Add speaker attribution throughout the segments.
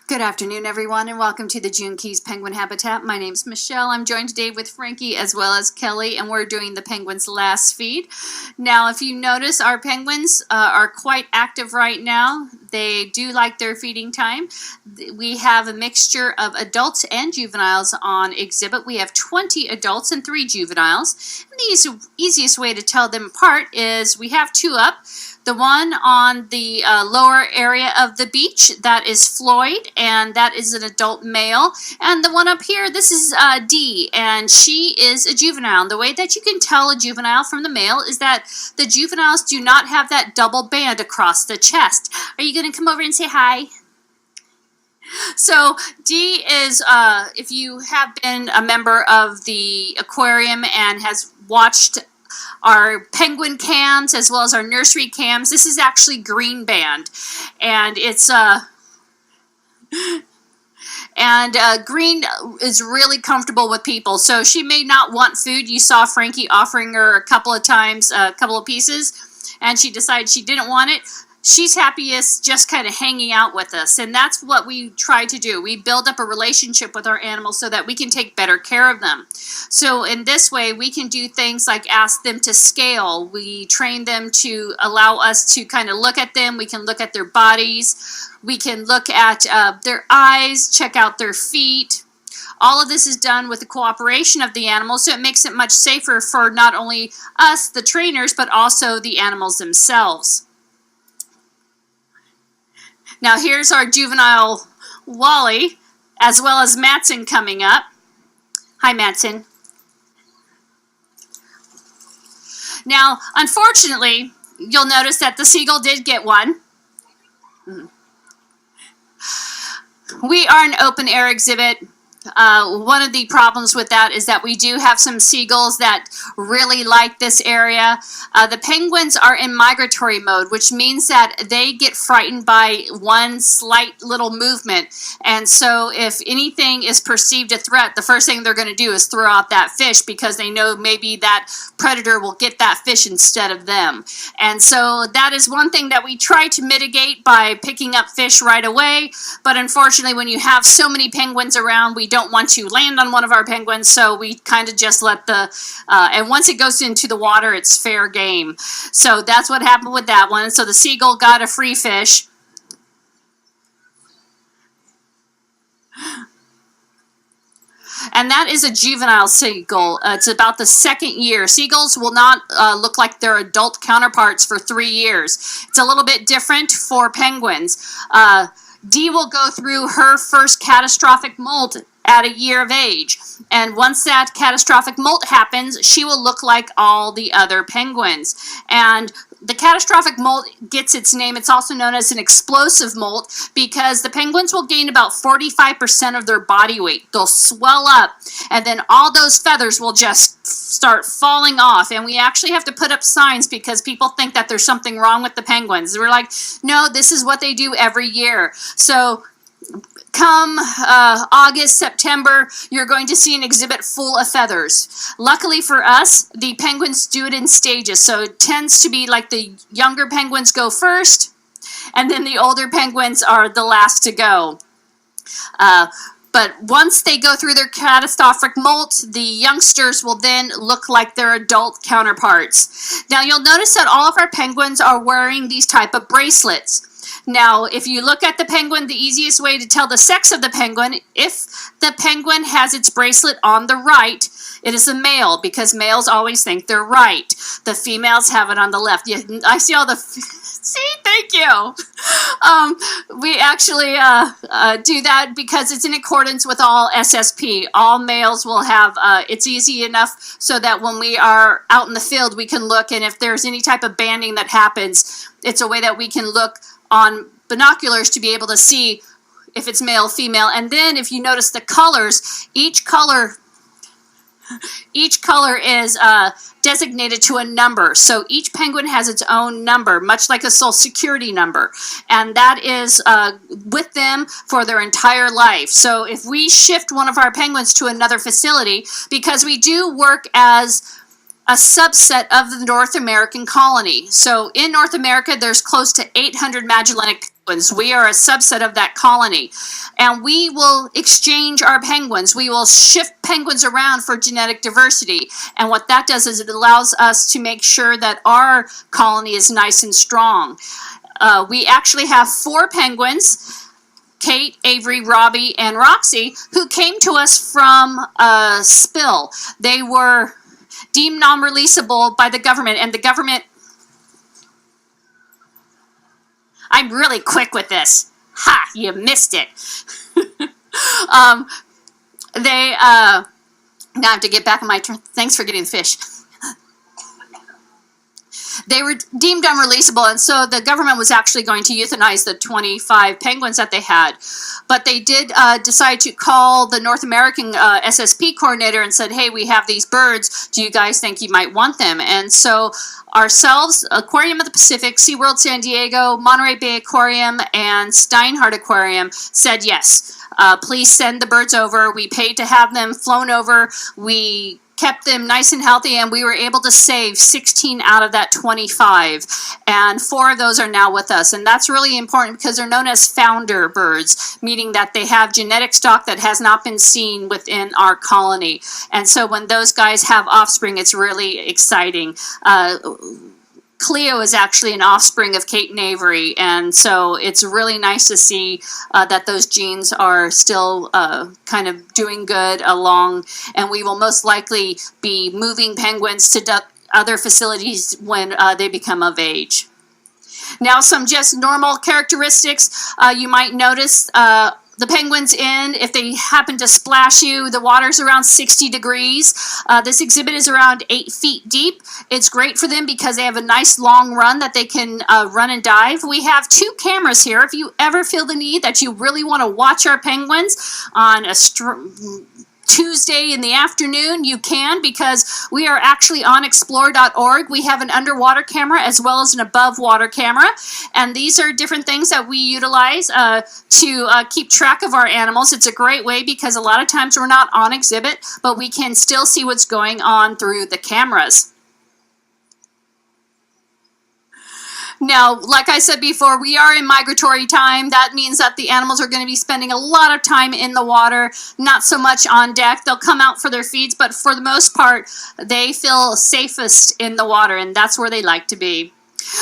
Speaker 1: Good afternoon, everyone, and welcome to the June Keys Penguin Habitat. My name's Michelle. I'm joined today with Frankie as well as Kelly, and we're doing the penguins' last feed. Now, if you notice, our penguins are quite active right now. They do like their feeding time. We have a mixture of adults and juveniles on exhibit. We have 20 adults and 3 juveniles. And the easiest way to tell them apart is we have 2 up. The one on the lower area of the beach, that is Floyd, and that is an adult male. And the one up here, this is Dee, and she is a juvenile. The way that you can tell a juvenile from the male is that the juveniles do not have that double band across the chest. Are you going to come over and say hi? So Dee is, if you have been a member of the aquarium and has watched our penguin cams as well as our nursery cams, this is actually green band, and it's green is really comfortable with people. So she may not want food. You saw Frankie offering her a couple of times a couple of pieces, and she decided she didn't want it. She's happiest just kind of hanging out with us, and that's what we try to do. We build up a relationship with our animals so that we can take better care of them. So in this way, we can do things like ask them to scale. We train them to allow us to kind of look at them. We can look at their bodies. We can look at their eyes, check out their feet. All of this is done with the cooperation of the animals, so it makes it much safer for not only us, the trainers, but also the animals themselves. Now here's our juvenile Wally, as well as Matson coming up. Hi, Matson. Now, unfortunately, you'll notice that the seagull did get one. We are an open air exhibit. One of the problems with that is that we do have some seagulls that really like this area. The penguins are in migratory mode, which means that they get frightened by one slight little movement. And so if anything is perceived a threat, the first thing they're going to do is throw out that fish because they know maybe that predator will get that fish instead of them. And so that is one thing that we try to mitigate by picking up fish right away. But unfortunately, when you have so many penguins around, we don't want to land on one of our penguins, so we kind of just let the and once it goes into the water, it's fair game. So that's what happened with that one. So the seagull got a free fish. And that is a juvenile seagull. It's about the 2nd year. Seagulls will not look like their adult counterparts for 3 years. It's a little bit different for penguins. Dee will go through her first catastrophic molt at a year of age. And once that catastrophic molt happens, she will look like all the other penguins. And the catastrophic molt gets its name. It's also known as an explosive molt because the penguins will gain about 45% of their body weight. They'll swell up, and then all those feathers will just start falling off. And we actually have to put up signs because people think that there's something wrong with the penguins. We're like, no, this is what they do every year. So come August, September, you're going to see an exhibit full of feathers. Luckily for us, the penguins do it in stages. So it tends to be like the younger penguins go first, and then the older penguins are the last to go. But once they go through their catastrophic molt, the youngsters will then look like their adult counterparts. Now you'll notice that all of our penguins are wearing these type of bracelets. Now, if you look at the penguin, the easiest way to tell the sex of the penguin, if the penguin has its bracelet on the right, it is a male, because males always think they're right. The females have it on the left. Yeah, I see all the... See, thank you. We actually do that because it's in accordance with all SSP. All males will have, it's easy enough so that when we are out in the field, we can look, and if there's any type of banding that happens, it's a way that we can look on binoculars to be able to see if it's male, female. And then if you notice the colors, each color is designated to a number. So each penguin has its own number, much like a social security number. And that is with them for their entire life. So if we shift one of our penguins to another facility, because we do work as a subset of the North American colony. So in North America, there's close to 800 Magellanic penguins. We are a subset of that colony, and we will exchange our penguins. We will shift penguins around for genetic diversity, and what that does is it allows us to make sure that our colony is nice and strong. We actually have 4 penguins, Kate, Avery, Robbie, and Roxy, who came to us from a spill. They were deemed non-releasable by the government, and the government... I'm really quick with this. Ha! You missed it. Now I have to get back on my turn. Thanks for getting the fish. They were deemed unreleasable, and so the government was actually going to euthanize the 25 penguins that they had. But they did decide to call the North American SSP coordinator and said, hey, we have these birds. Do you guys think you might want them? And so ourselves, Aquarium of the Pacific, SeaWorld San Diego, Monterey Bay Aquarium, and Steinhardt Aquarium said yes. Please send the birds over. We paid to have them flown over. We kept them nice and healthy, and we were able to save 16 out of that 25, and 4 of those are now with us. And that's really important because they're known as founder birds, meaning that they have genetic stock that has not been seen within our colony. And so when those guys have offspring, it's really exciting. Cleo is actually an offspring of Kate and Avery, and so it's really nice to see that those genes are still kind of doing good along, and we will most likely be moving penguins to other facilities when they become of age. Now, some just normal characteristics you might notice. The penguins if they happen to splash you, the water's around 60 degrees. This exhibit is around 8 feet deep. It's great for them because they have a nice long run that they can run and dive. We have 2 cameras here. If you ever feel the need that you really want to watch our penguins on a Tuesday in the afternoon, you can, because we are actually on explore.org. We have an underwater camera as well as an above water camera, and these are different things that we utilize to keep track of our animals. It's a great way because a lot of times we're not on exhibit, but we can still see what's going on through the cameras. Now, like I said before, we are in migratory time. That means that the animals are going to be spending a lot of time in the water, not so much on deck. They'll come out for their feeds, but for the most part, they feel safest in the water, and that's where they like to be.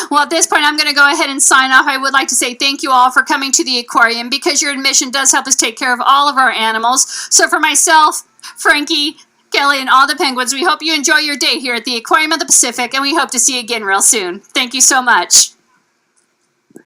Speaker 1: Well, at this point, I'm going to go ahead and sign off. I would like to say thank you all for coming to the aquarium, because your admission does help us take care of all of our animals. So for myself, Frankie, Kelly, and all the penguins, we hope you enjoy your day here at the Aquarium of the Pacific, and we hope to see you again real soon. Thank you so much.